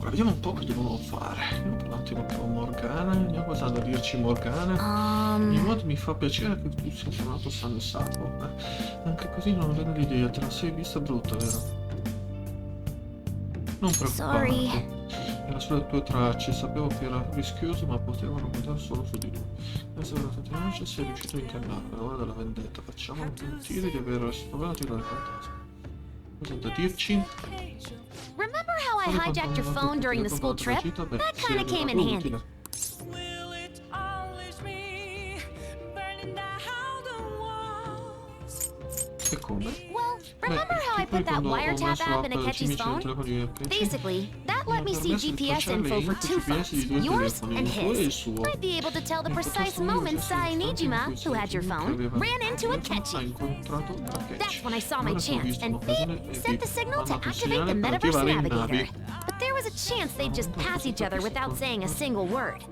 Allora, vediamo un po' che devono fare. Vediamo un attimo con Morgana. Vediamo cosa ha da dirci Morgana. Di modo mi fa piacere che tu sia tornato sano e salvo. Anche così non avevo l'idea, te la sei vista brutta, vero? Non preoccuparti. Era sulle tue tracce, sapevo che era rischioso, ma potevano contare solo su di lui. Adesso per la tenacia sei riuscito a incannare, l'ora della vendetta. Facciamo sentire di aver sfogato il fantasma. Cosa ha da dirci? Remember how I hijacked your phone during the school trip? That kind of came in handy. E come? Well, remember how I put that wiretap app in Akechi's phone? Basically, that let me see GPS info for two phones, yours and his. I'd be able to tell the precise moment Sae-Nijima, who had your phone, ran into Akechi. That's when I saw my chance, and beep, sent the signal to activate the Metaverse Navigator. But there was a chance they'd just pass each other without saying a single word.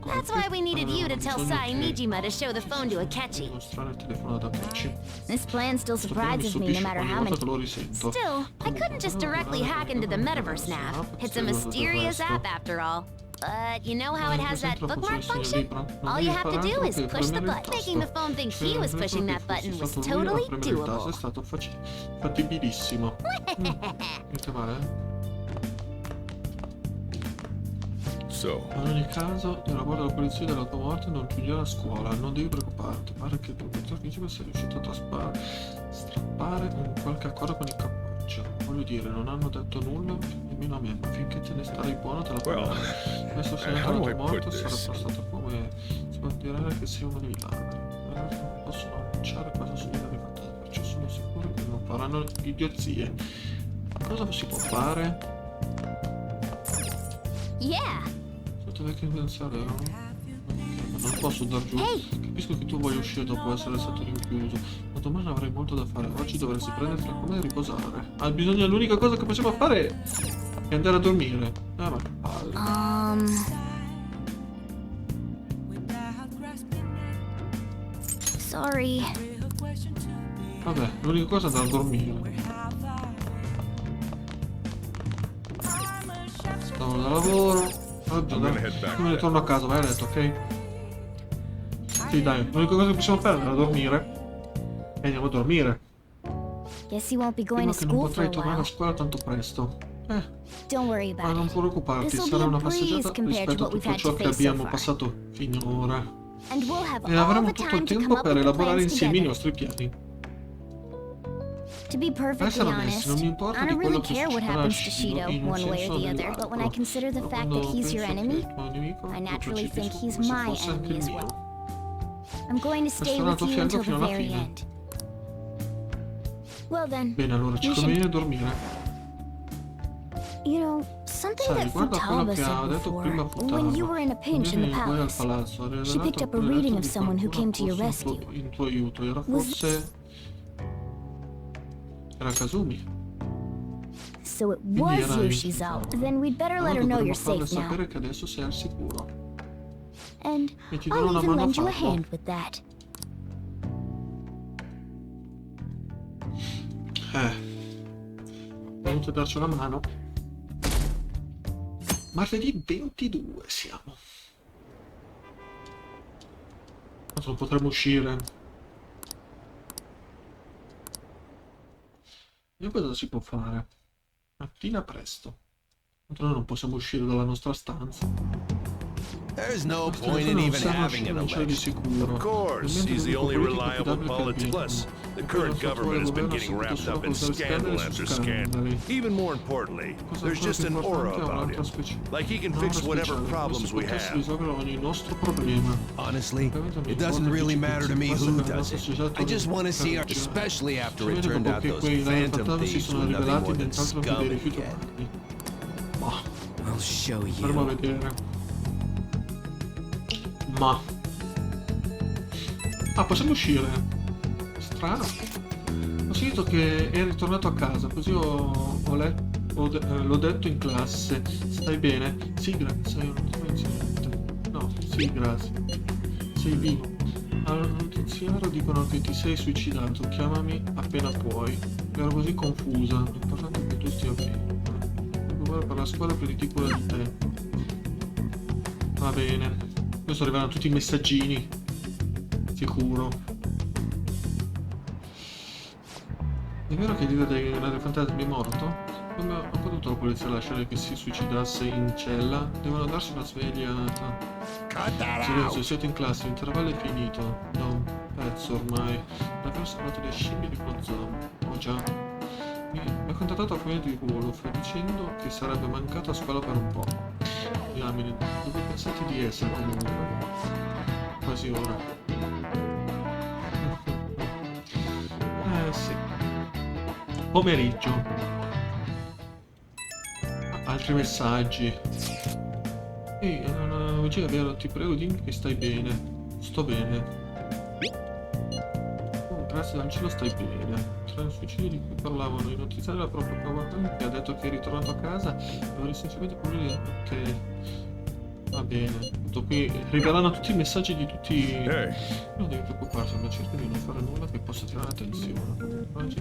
That's why we needed you to tell Sae-Nijima to show the phone to Akechi. This plan still surprises me no matter how many... Still, I couldn't just directly hack into the Metaverse nav. It's a mysterious app after all. But you know how it has that bookmark function? All you have to do is push the button. Making the phone think he was pushing that button was totally doable. Fattibilissimo. In ogni caso, il lavoro della polizia della tua morte non chiuderà la scuola, non devi preoccuparti. Pare che il professor principe sia riuscito a strappare un qualche accordo con il capoccio. Voglio dire, non hanno detto nulla, nemmeno a me, ma finché te ne starai buono te la pagherai. Adesso se la tua morte sarà passato come sbandirare che sei un milagro. Non possono annunciare cosa succederà di fatto, perciò sono sicuro che non faranno idiozie. Cosa si può fare? Yeah! Che pensare, no? Non posso dar giù. Capisco che tu voglia uscire dopo essere stato rinchiuso, ma domani avrai molto da fare. Oggi dovresti prenderti come e riposare. Hai bisogno, l'unica cosa che possiamo fare è andare a dormire. Ma che palle. Sorry. Vabbè, l'unica cosa è andare a dormire. Stavo da lavoro. Come ritorno a casa, vai a letto, ok? Sì, dai, l'unica cosa che possiamo fare è andare a dormire. E andiamo a dormire. Prima che non potrei tornare a scuola tanto presto. Ma non preoccuparti, sarà una passeggiata rispetto a tutto ciò che abbiamo passato finora. E avremo tutto il tempo per elaborare insieme i nostri piani. To be perfectly honest, I don't really care what happens to Shido, one way or the other, but when I consider the fact that he's your enemy, I naturally think he's my enemy as well. I'm going to stay with you until the very end. Well then, bene, allora ci conviene dormire. You know, something that Futaba said before, when you were in a pinch in the palace, she picked up a reading of someone who came to your rescue. Era Kazumi. So it was Yoshizawa. Then we'd better let her know you're safe now. Sapere che adesso sei al sicuro. And I'll even lend you a hand with that. Venuto a darci una mano. Martedì 22 siamo. Non potremo uscire. E cosa si può fare? Mattina presto. Noi non possiamo uscire dalla nostra stanza. There's no point in even having an election. Of course, he's the only reliable politician. Plus, the current government has been getting wrapped up in scandal after scandal. Even more importantly, there's just an aura about him. Like he can fix whatever problems we have. Honestly, it doesn't really matter to me who does it. I just want to see, especially after it turned out those phantom thieves were nothing more than scum again. I'll show you. Ma possiamo uscire? Strano. Ho sentito che è ritornato a casa, così l'ho detto in classe. Stai bene? Sì, grazie. Non ti pensi niente. No, sì, grazie. Sei vivo. Al notiziario dicono che ti sei suicidato. Chiamami appena puoi. Ero così confusa. L'importante è che tu stia bene. lavorare per la scuola, prenditi cura di te. Va bene. Adesso arriveranno tutti i messaggini. Sicuro. È vero che il leader dei fantasmi è morto? Come ha potuto la polizia lasciare che si suicidasse in cella? Devono darsi una svegliata. Silenzio, siete in classe, l'intervallo è finito. Da un pezzo ormai. L'avevo salvato le scimmie di uno zoo. Oh già. Mi ha contattato a quello di Wolf dicendo che sarebbe mancato a scuola per un po'. Diamine, dove pensate di essere comunque? Quasi ora. Sì. Pomeriggio. Altri messaggi. Ehi, oggi è vero, ti prego dimmi che stai bene. Sto bene. Oh, grazie al cielo stai bene. Tra i suicidi di cui parlavano, i notiziari della propria che ha detto che è ritornato a casa e ora essenzialmente pure che... Va bene. Tutto qui riveranno tutti i messaggi di tutti... Non devi preoccuparti, ma cerca di non fare nulla che possa tirare l'attenzione. Oggi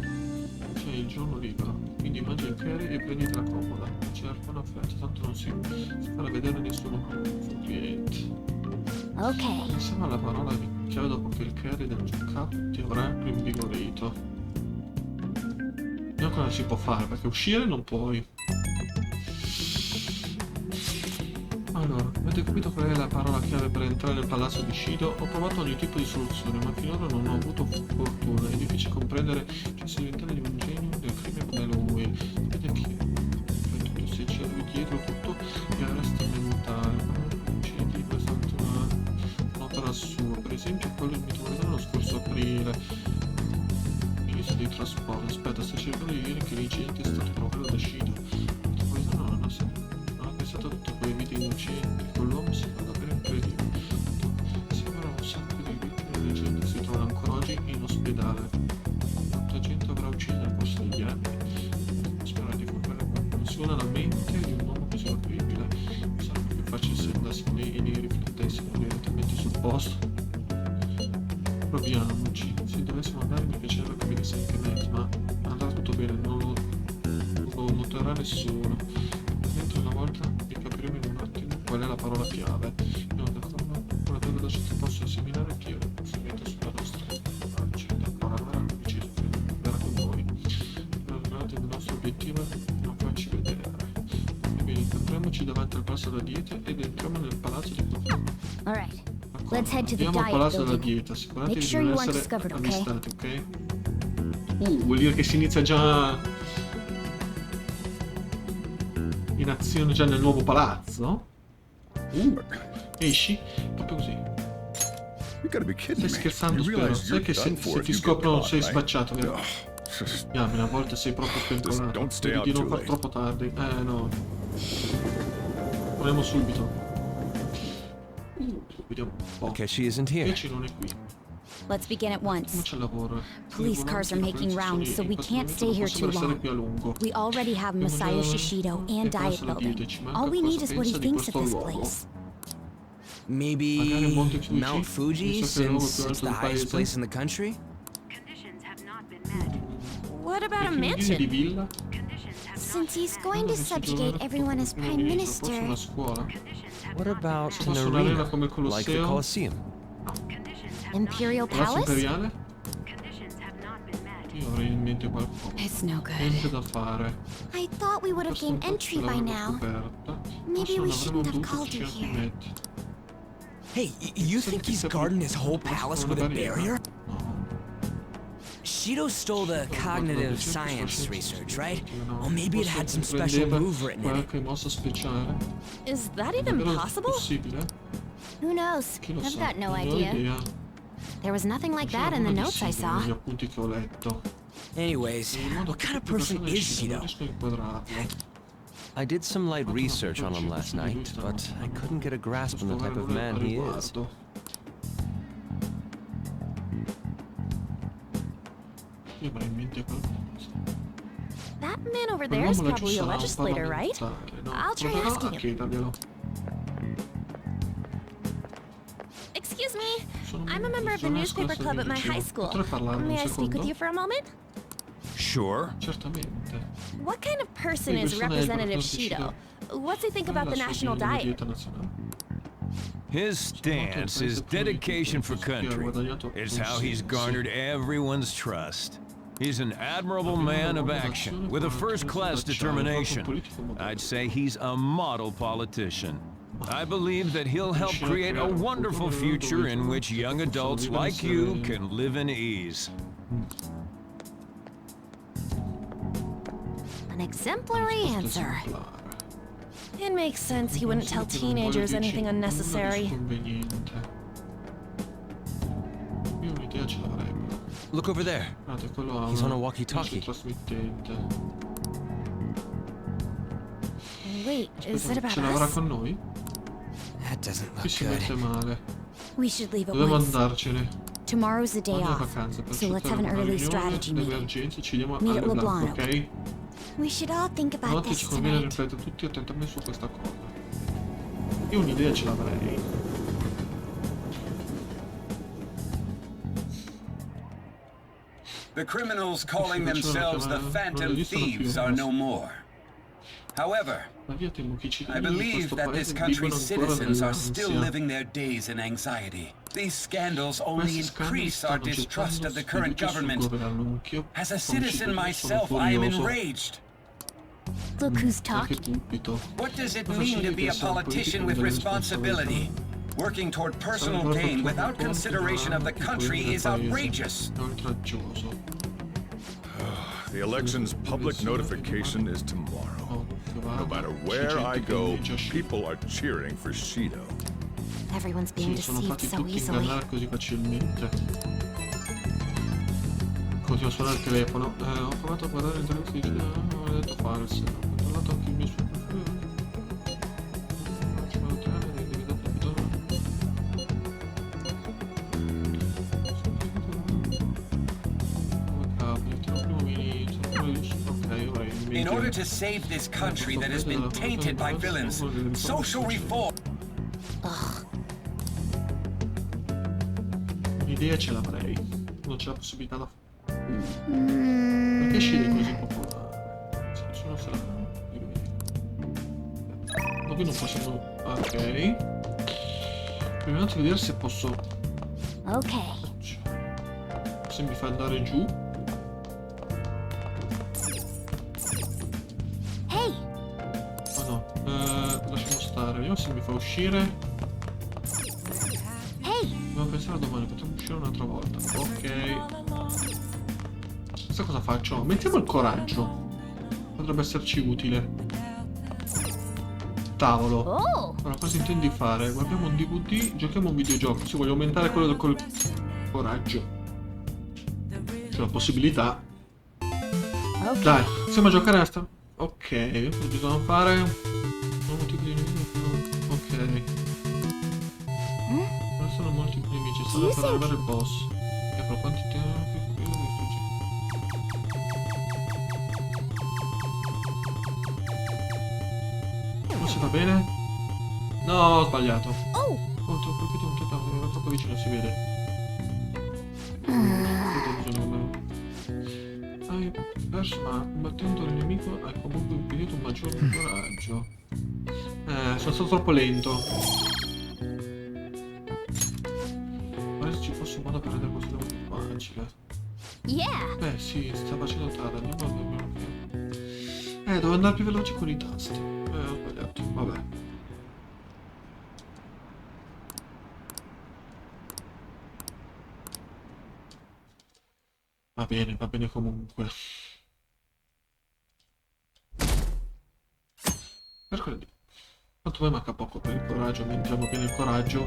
c'è il giorno libero, quindi mangia il curry e prenditi la comoda. Cerca una fretta, tanto non si farà vedere nessuno cliente. Ok. Insieme alla parola chiave dopo che il curry del giocato ti avrà rinvigorito. Non cosa si può fare, perché uscire non puoi. Allora, avete capito qual è la parola chiave per entrare nel palazzo di Shido? Ho provato ogni tipo di soluzione, ma finora non ho avuto fortuna. È difficile comprendere cioè se diventare di un genio del crimine come lui. Vedete che se c'eri dietro tutto è arresto mentale. Uccidi, questa è un'opera sua. Per esempio quello in metropolitano lo scorso aprile. Ministro dei trasporti. Aspetta, sto cercando di dire che l'incidente è stato provocato da Shido. Il metropolitano non ha pensato a tutti quei vite innocenti. Quell'uomo si fa davvero incredibile. Sembra un sacco di vittime di gente si trovano ancora oggi in ospedale. Quanta gente avrà ucciso nel corso degli anni? Spero di comprare qualcuno. Si una la mente di un uomo così orribile. Sarebbe più facile se andassimo e ne riflettessimo direttamente sul posto. Proviamoci. Se dovessimo andare mi piacerebbe capire se anche me, ma andrà tutto bene, non lo noterà nessuno. Mentre una volta vi capiremo in un attimo qual è la parola chiave. Non d'accordo? Ora vedo da ciò che posso esaminare chi è il riferimento sulla nostra faccia. D'accordo, allora deciso che verrà con voi. Guardate il nostro obiettivo lo facci vedere. Bene, incontriamoci davanti al palazzo della dieta ed entriamo nel palazzo di Codice. Alright. Let's head to the Andiamo al diet palazzo della building. dieta, assicuratevi Make di sure non you aren't essere discovered, ok? avvistati, ok? Vuol dire che si inizia già in azione già nel nuovo palazzo? Esci? Proprio così. Stai scherzando, spero. Sai che se ti scoprono sei spacciato, vero? Diamine, a volte sei proprio spentolato. Vedi di non far troppo tardi. No. Proviamo subito. Vediamo un po'. Okay, she isn't here. Invece non è qui. Let's begin at once. Come c'è il lavoro? Police cars are making rounds, so we can't stay here too long. We already have Messiah Shishido and Diet Building. All we need is what he thinks of this place. Maybe Mount Fuji, since it's the highest place in the country? What about a mansion? Since he's going to subjugate everyone as Prime Minister. What about an Posso un'arena arena, come il like the Colosseo? Colosseum? Imperial Palazzo Palace? imperiale? Io avrei in mente qualcosa. It's no good. Niente da fare. I thought we would have gained entry by now. Maybe we shouldn't have called you here. Hey, you think he's guarding his whole palace with a barrier? Shido stole the cognitive science research, right? Well, maybe it had some special move written in it. Qualche mossa speciale? Is that even possible? Possibile? Who knows? Chi lo I've sa? got no Non ho idea. idea. There was nothing like that in the notes I saw. Gli appunti che ho letto. Anyways, In modo what che kind of tutte le person persone is ci non Shido? riesco a inquadrarlo. I did some light research on him last night, but I couldn't get a grasp on the type of man he is. Io avrei in mente qualcosa. That man over there is probably a legislator, right? I'll try asking him. Chiederglielo. Excuse me, I'm a member of the newspaper club at my high school. May I speak with you for a moment? Sure. Certamente. What kind of person is Representative Shido? What's he think about the national diet? His stance, his dedication for country, is how he's garnered everyone's trust. He's an admirable man of action, with a first-class determination. I'd say he's a model politician. I believe that he'll help create a wonderful future in which young adults like you can live in ease. An exemplary answer. It makes sense he wouldn't tell teenagers anything unnecessary. Look over there. He's on a walkie-talkie. Wait, is it about Ce l'avrà us? con noi? That doesn't Qui look si good. mette male. We should leave at Dobbiamo once. andarcene. Tomorrow's the day Oggi è off, vacanza, per so let's have sfruttare an una early riunione, strategy le meeting. emergenze, ci diamo Meet at alle LeBlanc, Blanc, ok? We should all think about Notte this ci conviene tonight. riflettere tutti attentamente su questa cosa. Io un'idea ce l'avrei. The criminals calling themselves the Phantom Thieves are no more. However, I believe that this country's citizens are still living their days in anxiety. These scandals only increase our distrust of the current government. As a citizen myself, I am enraged. Look who's talking. What does it mean to be a politician with responsibility? Working toward personal gain without consideration of the country is outrageous. The election's public notification is tomorrow. No matter where I go, people are cheering for Shido. Everyone's being Sono deceived fatti so tutti easily. ingannare così facilmente. Continua a suonare il telefono. Ho provato a guardare il telefono, non ho detto falso. Ho controllato anche il mio suo profilo. In order to save this country that has been tainted by villains, social reform... Un'idea ce l'avrei. Non c'è la possibilità da fare. Perché scende così popolare? Se nessuno se la ma qui non possiamo. Ok. Proviamo a vedere se posso. Ok. Se mi fa andare giù. Hey! Ma no. Lasciamo stare. Vediamo se mi fa uscire. Hey! Dobbiamo pensare a domani, potremmo uscire un'altra volta. Ok. Questa cosa faccio? Mettiamo il coraggio. Potrebbe esserci utile. Tavolo. Oh! Allora, cosa intendi fare? Guardiamo un DVD, giochiamo un videogioco. Se voglio aumentare quello del coraggio. C'è la possibilità. Ok. Dai, iniziamo a giocare a sta. Ok, cosa bisogna fare? Non molti nemici. Ok. Non sono molti nemici, stanno per arrivare il boss. E per quanti tempo? Si va bene? No, ho sbagliato. Oh! Ho colpito un totale, ero troppo vicino, si vede. Hai perso, ma combattendo il nemico hai comunque impedito un maggior coraggio. Sono stato troppo lento. Adesso ci fosse un modo per rendere questo più facile. Yeah! Beh sì, sta facendo tardi, andiamo a vedere. Devo andare più veloce con i tasti. Ho sbagliato, vabbè. Va bene comunque. Mercoledì. Quanto poi manca poco per il coraggio, aumentiamo bene il coraggio.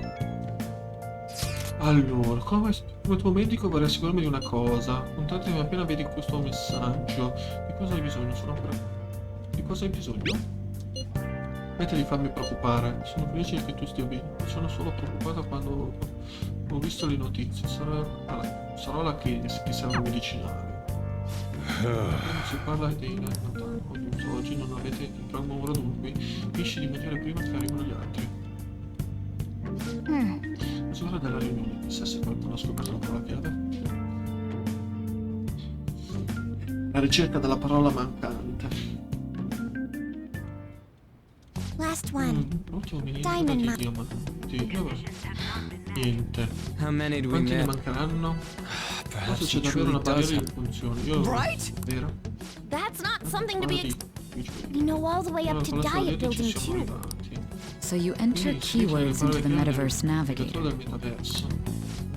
Allora, come tuo medico vorrei assicurarmi di una cosa. Contattami appena vedi questo messaggio. Di cosa hai bisogno? Di cosa hai bisogno? Smetti di farmi preoccupare. Sono felice che tu stia bene. Sono solo preoccupata quando ho visto le notizie. Sarò la che ti serve un medicinale. Si parla dei oggi non avete il programma ora dunque. Finisci di mangiare prima che arrivano gli altri. Cosa ora della riunione? Chissà se qualcuno ha scoperto la parola chiave. La ricerca della parola mancante. Last one. L'ultimo Diamond niente. How many do we Quanti ne miss? mancheranno? Forse c'è he davvero truly una does barriera have... in funzione. Io vero? That's not something to be You know all the way up to diet building too. So you enter keywords into the Metaverse Navigator. Del metaverso.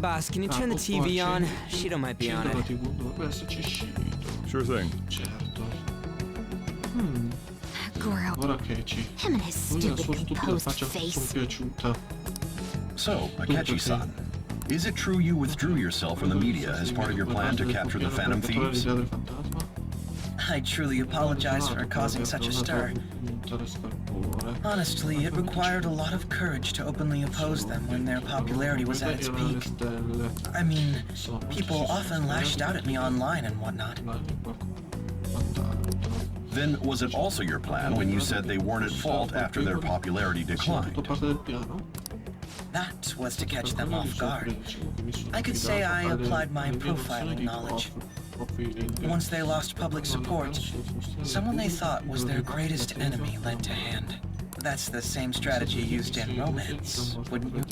Boss, can you turn the TV on? Shido might be on it. Dovrebbe esserci Shido. Sure thing. Certo. Goro. Ora Kechi. Him and his Lui e la stupid sua stupida composed faccia sono face. piaciuta. So, Akechi-san, is it true you withdrew yourself from the media as part of your plan to capture the Phantom Thieves? I truly apologize for causing such a stir. Honestly, it required a lot of courage to openly oppose them when their popularity was at its peak. I mean, people often lashed out at me online and whatnot. Then was it also your plan when you said they weren't at fault after their popularity declined? That was to catch them off guard. I could say I applied my profiling knowledge. Once they lost public support, someone they thought was their greatest enemy led to hand. That's the same strategy used in romance, wouldn't you?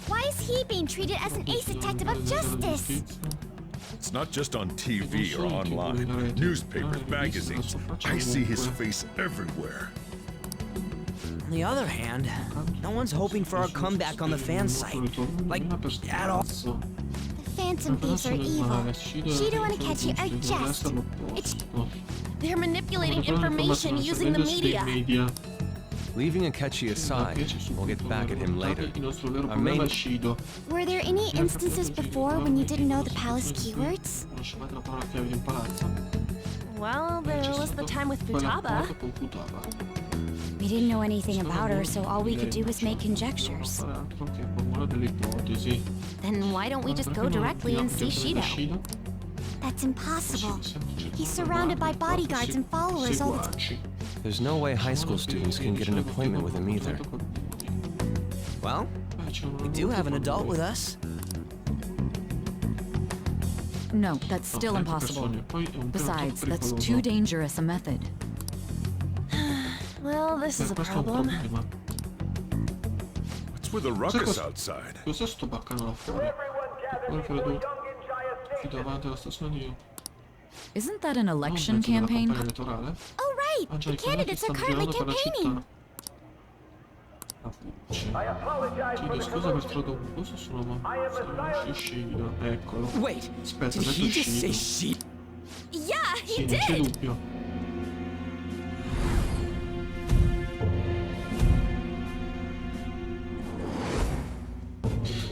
Why is he being treated as an ace detective of justice? It's not just on TV or online. Newspapers, magazines. I see his face everywhere. On the other hand, no one's hoping for our comeback on the fan site. Like, at all. The Phantom Thieves are evil. Shido and Akechi are just. They're manipulating information using the media. Leaving Akechi aside, we'll get back at him later. Our main... Were there any instances before when you didn't know the palace keywords? Well, there was the time with Futaba. We didn't know anything about her, so all we could do was make conjectures. Then why don't we just go directly and see Shido? That's impossible. He's surrounded by bodyguards and followers all the time. There's no way high school students can get an appointment with him either. Well, we do have an adult with us. No, that's still impossible. Besides, that's too dangerous a method. Well, this is a problem. What's with the ruckus outside? Cos'è sto baccano là fuori? Quello credo qui davanti alla stazione di... Isn't that an election campaign? Oh, right! The candidates are currently campaigning! Chiedo scusa per troppo confuso, sono Shido. Eccolo. Wait, Aspetta, did adesso he just say Shido. she? Yeah, he Sì, non c'è did! dubbio.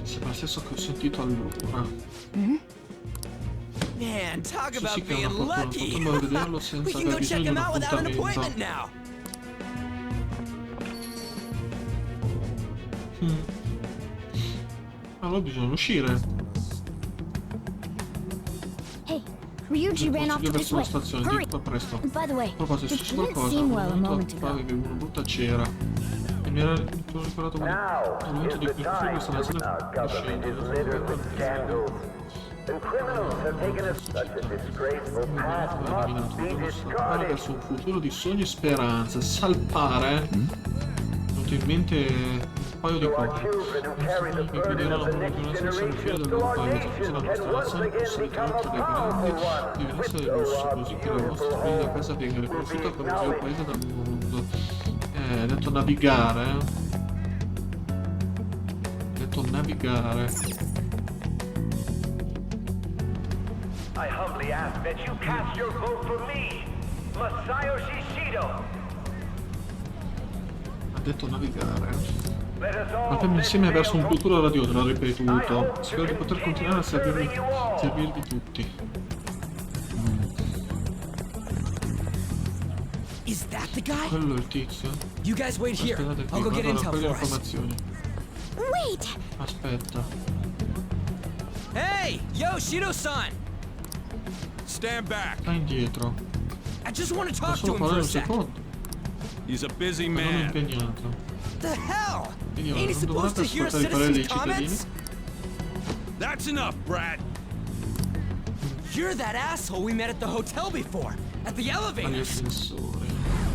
Sembra lo stesso che ho sentito allora. Man, talk Sì, about sì, che è being una fortuna, lucky. potremmo vederlo We senza can aver go check bisogno di him un out without an appuntamento. appointment now. Allora bisogna uscire. Hey, Ryuji ran off to this Verso la way. stazione, Hurry! di qua presto. By the way, A proposito, it c'è didn't qualcosa. seem well a moment ago. Avevi una brutta cera. E mi ero ricordato quel momento di cui questa nazione verso un futuro di sogni e speranze. Salpare inutilmente un paio di cose. Mi chiederanno come di una sezione fiera del loro paese. Se la nostra nazione fosse ritornata dai grandi di venezia del lusso, così che la vostra bella casa venga riconosciuta come il miglior paese del mondo. Ha detto navigare. Ha detto navigare. I humbly ask that you cast your vote for me, Masayoshi Shido. Ha detto navigare. Andiamo insieme verso un futuro radioso, l'ho ripetuto. Spero di poter continuare a servirvi tutti. Is that the guy? Quello è il tizio. You guys wait here. Aspettate qui, I'll go get vado a intel raccogliere for us. informazioni. Wait! Aspetta. Hey, yo, Shido-san. Stand back. Sta indietro. I just want to Posso talk to solo him for parlare a un sec. secondo. He's a busy Non è man. impegnato. The hell? Quindi Ain't he non supposed dovrebbe to hear ascoltare i pareri dei citizens' cittadini. comments? That's enough, Brad. You're that asshole we met at the hotel before, at the elevators.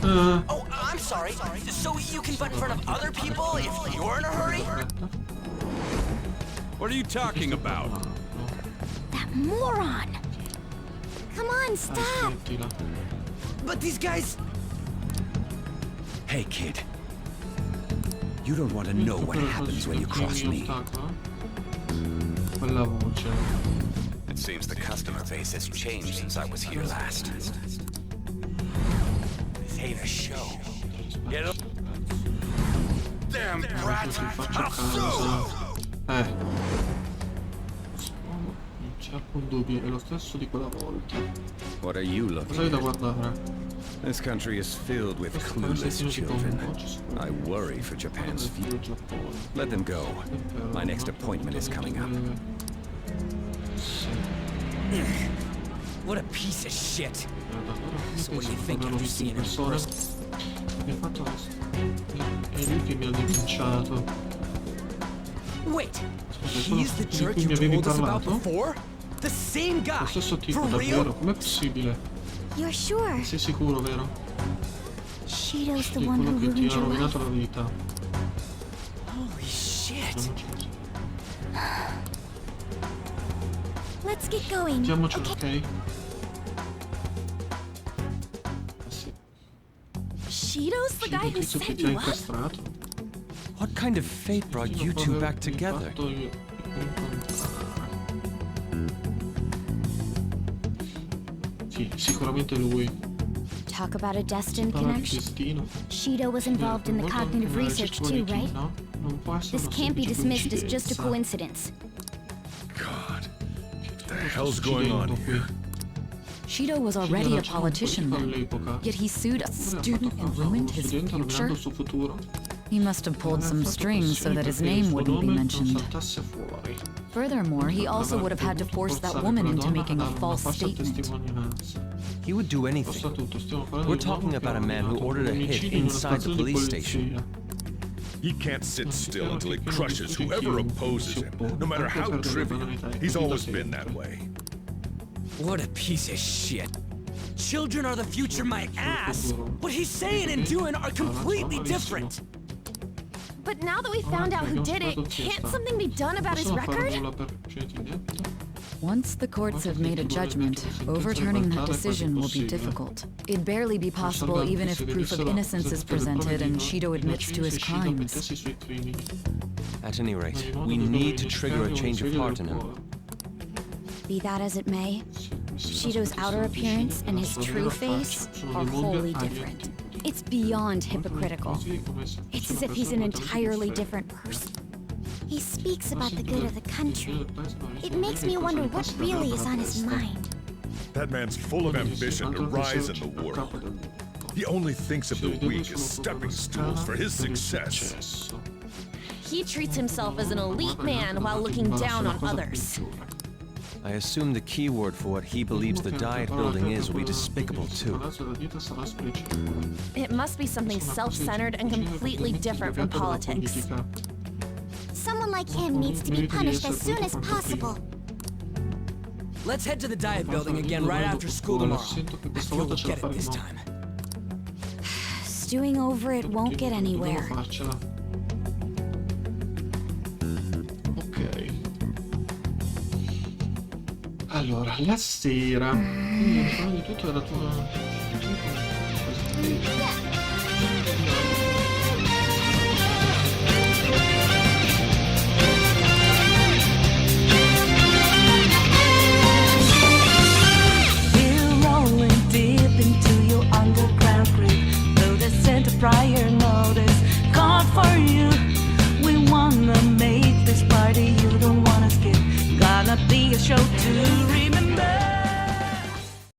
Oh, I'm sorry. So you can butt in front of other people if you're in a hurry? What are you talking about? That moron! Come on, stop! But these guys... Hey, kid. You don't want to know what happens when you cross me. It seems the customer base has changed since I was here last. This ain't a show. Get up. Damn brat! I'll sue! Cerco un dubbio, è lo stesso di quella volta. What are you Cos'hai da guardare? This country is filled with clueless children. I worry for Japan's future. Let them go. My next appointment is coming up. What a piece of shit. So what do you think after seeing him first? Mi ha fatto questo. È lui che mi ha denunciato. Wait, he's the jerk you told us about before? The same guy. Lo stesso tipo, For davvero? real? Com'è possibile? You're sure? Sei sicuro, vero? Shido's the Sì, one who quello che ti ruined ha your rovinato life. la vita. Holy shit. Let's get going. Mettiamocelo, ok? Sì. Shido's the guy who Tizio che set ti ha you up? incastrato. What kind of fate brought you two back together? Sì, sicuramente lui. Talk about a destined Parla di connection. destino. Shido was involved in the cognitive research too, right? No? Non può essere This una can't be semplice dismissed as just a coincidenza. coincidence. God. What the hell's going on here? Shido was already a politician then, yet he sued a student and ruined his future? He must have pulled some strings so that his name wouldn't be mentioned. Furthermore, he also would have had to force that woman into making a false statement. He would do anything. We're talking about a man who ordered a hit inside the police station. He can't sit still until he crushes whoever opposes him, no matter how trivial. He's always been that way. What a piece of shit. Children are the future, my ass. What he's saying and doing are completely different. But now that we found out who did it, can't something be done about his record? Once the courts have made a judgment, overturning that decision will be difficult. It'd barely be possible even if proof of innocence is presented and Shido admits to his crimes. At any rate, we need to trigger a change of heart in him. Be that as it may, Shido's outer appearance and his true face are wholly different. It's beyond hypocritical. It's as if he's an entirely different person. He speaks about the good of the country. It makes me wonder what really is on his mind. That man's full of ambition to rise in the world. He only thinks of the weak as stepping stools for his success. He treats himself as an elite man while looking down on others. I assume the key word for what he believes the diet building is will be despicable too. It must be something self-centered and completely different from politics. Someone like him needs to be punished as soon as possible. Let's head to the diet building again right after school tomorrow. I feel we'll get it this time. Stewing over it won't get anywhere. Ok. Allora, la sera. Di tutto era tua. Prior notice called for you. We wanna make this party you don't wanna skip. Gonna be a show to remember.